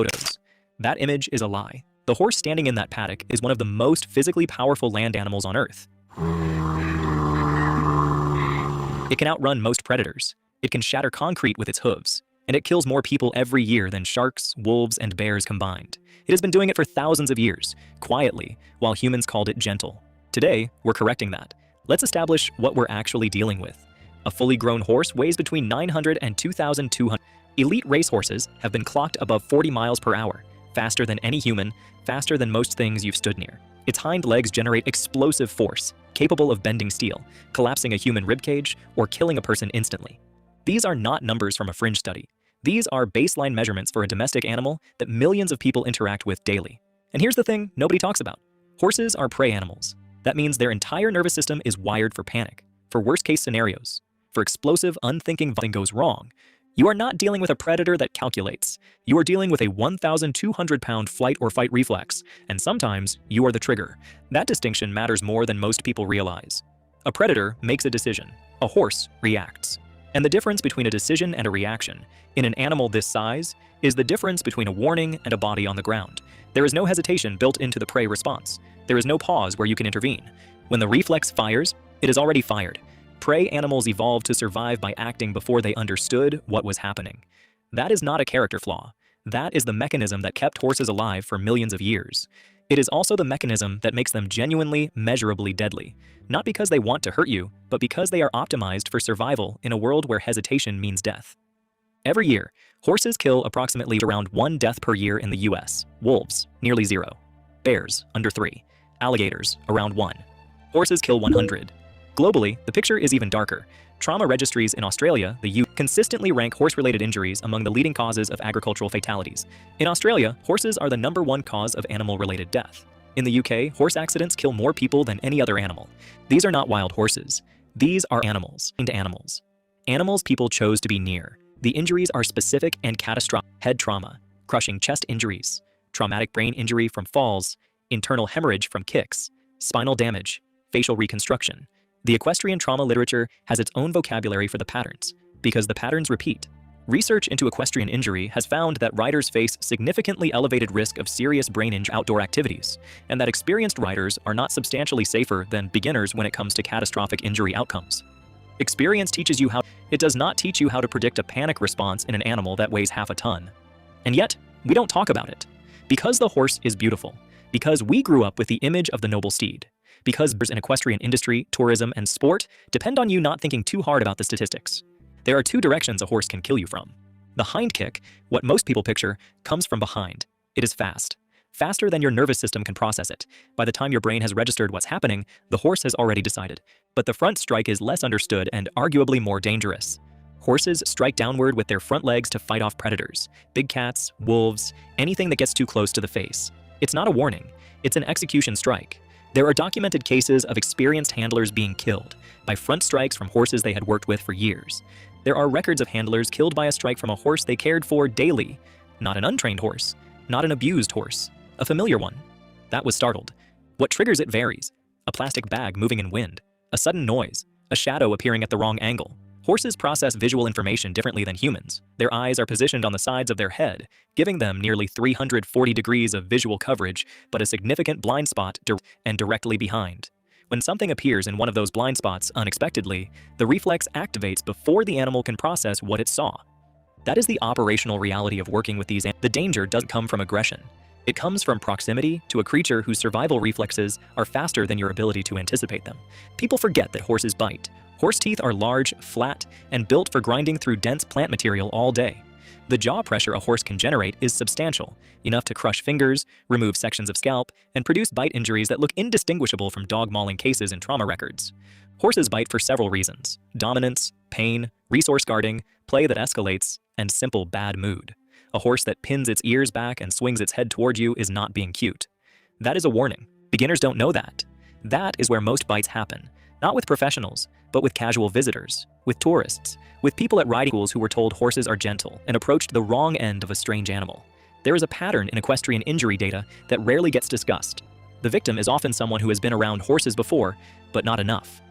photos. That image is a lie. The horse standing in that paddock is one of the most physically powerful land animals on Earth. It can outrun most predators. It can shatter concrete with its hooves. And it kills more people every year than sharks, wolves, and bears combined. It has been doing it for thousands of years, quietly, while humans called it gentle. Today, we're correcting that. Let's establish what we're actually dealing with. A fully grown horse weighs between 900 and 2,200. Elite racehorses have been clocked above 40 miles per hour, faster than any human, faster than most things you've stood near. Its hind legs generate explosive force, capable of bending steel, collapsing a human ribcage, or killing a person instantly. These are not numbers from a fringe study. These are baseline measurements for a domestic animal that millions of people interact with daily. And here's the thing nobody talks about. Horses are prey animals. That means their entire nervous system is wired for panic, for worst-case scenarios, for explosive, unthinking something goes wrong. You are not dealing with a predator that calculates. You are dealing with a 1,200-pound flight or fight reflex, and sometimes you are the trigger. That distinction matters more than most people realize. A predator makes a decision. A horse reacts. And the difference between a decision and a reaction, in an animal this size, is the difference between a warning and a body on the ground. There is no hesitation built into the prey response. There is no pause where you can intervene. When the reflex fires, it is already fired. Prey animals evolved to survive by acting before they understood what was happening. That is not a character flaw. That is the mechanism that kept horses alive for millions of years. It is also the mechanism that makes them genuinely, measurably deadly. Not because they want to hurt you, but because they are optimized for survival in a world where hesitation means death. Every year, horses kill approximately around 1 death per year in the US. Wolves, nearly 0. Bears, under 3. Alligators, around 1. Horses kill 100. Globally, the picture is even darker. Trauma registries in Australia, the U.S., consistently rank horse-related injuries among the leading causes of agricultural fatalities. In Australia, horses are the #1 cause of animal-related death. In the UK, horse accidents kill more people than any other animal. These are not wild horses. These are animals. Animals people chose to be near. The injuries are specific and catastrophic. Head trauma, crushing chest injuries, traumatic brain injury from falls, internal hemorrhage from kicks, spinal damage, facial reconstruction. The equestrian trauma literature has its own vocabulary for the patterns, because the patterns repeat. Research into equestrian injury has found that riders face significantly elevated risk of serious brain injury outdoor activities, and that experienced riders are not substantially safer than beginners when it comes to catastrophic injury outcomes. Experience teaches you how. It does not teach you how to predict a panic response in an animal that weighs half a ton. And yet, we don't talk about it. Because the horse is beautiful. Because we grew up with the image of the noble steed. Because there's an equestrian industry, tourism, and sport depend on you not thinking too hard about the statistics. There are 2 directions a horse can kill you from. The hind kick, what most people picture, comes from behind. It is fast. Faster than your nervous system can process it. By the time your brain has registered what's happening, the horse has already decided. But the front strike is less understood and arguably more dangerous. Horses strike downward with their front legs to fight off predators. Big cats, wolves, anything that gets too close to the face. It's not a warning. It's an execution strike. There are documented cases of experienced handlers being killed by front strikes from horses they had worked with for years. There are records of handlers killed by a strike from a horse they cared for daily. Not an untrained horse, not an abused horse, a familiar one. That was startled. What triggers it varies. A plastic bag moving in wind, a sudden noise, a shadow appearing at the wrong angle. Horses process visual information differently than humans. Their eyes are positioned on the sides of their head, giving them nearly 340 degrees of visual coverage, but a significant blind spot directly behind. When something appears in one of those blind spots unexpectedly, the reflex activates before the animal can process what it saw. That is the operational reality of working with these. The danger doesn't come from aggression. It comes from proximity to a creature whose survival reflexes are faster than your ability to anticipate them. People forget that horses bite. Horse teeth are large, flat, and built for grinding through dense plant material all day. The jaw pressure a horse can generate is substantial, enough to crush fingers, remove sections of scalp, and produce bite injuries that look indistinguishable from dog mauling cases in trauma records. Horses bite for several reasons: dominance, pain, resource guarding, play that escalates, and simple bad mood. A horse that pins its ears back and swings its head toward you is not being cute. That is a warning. Beginners don't know that. That is where most bites happen. Not with professionals, but with casual visitors, with tourists, with people at riding schools who were told horses are gentle and approached the wrong end of a strange animal. There is a pattern in equestrian injury data that rarely gets discussed. The victim is often someone who has been around horses before, but not enough.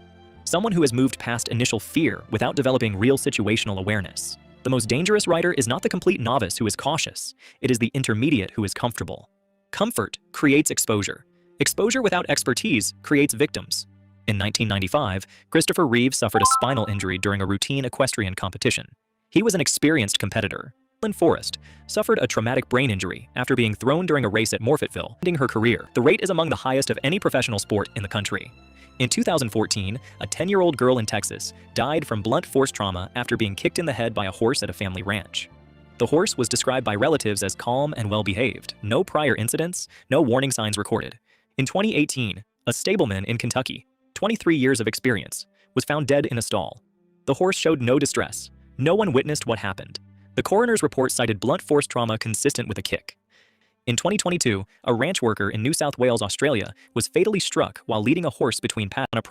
Someone who has moved past initial fear without developing real situational awareness. The most dangerous rider is not the complete novice who is cautious, it is the intermediate who is comfortable. Comfort creates exposure. Exposure without expertise creates victims. In 1995, Christopher Reeve suffered a spinal injury during a routine equestrian competition. He was an experienced competitor. Lynn Forrest suffered a traumatic brain injury after being thrown during a race at Morphettville, ending her career. The rate is among the highest of any professional sport in the country. In 2014, a 10-year-old girl in Texas died from blunt force trauma after being kicked in the head by a horse at a family ranch. The horse was described by relatives as calm and well-behaved, no prior incidents, no warning signs recorded. In 2018, a stableman in Kentucky, 23 years of experience, was found dead in a stall. The horse showed no distress. No one witnessed what happened. The coroner's report cited blunt force trauma consistent with a kick. In 2022, a ranch worker in New South Wales, Australia, was fatally struck while leading a horse between paddocks on a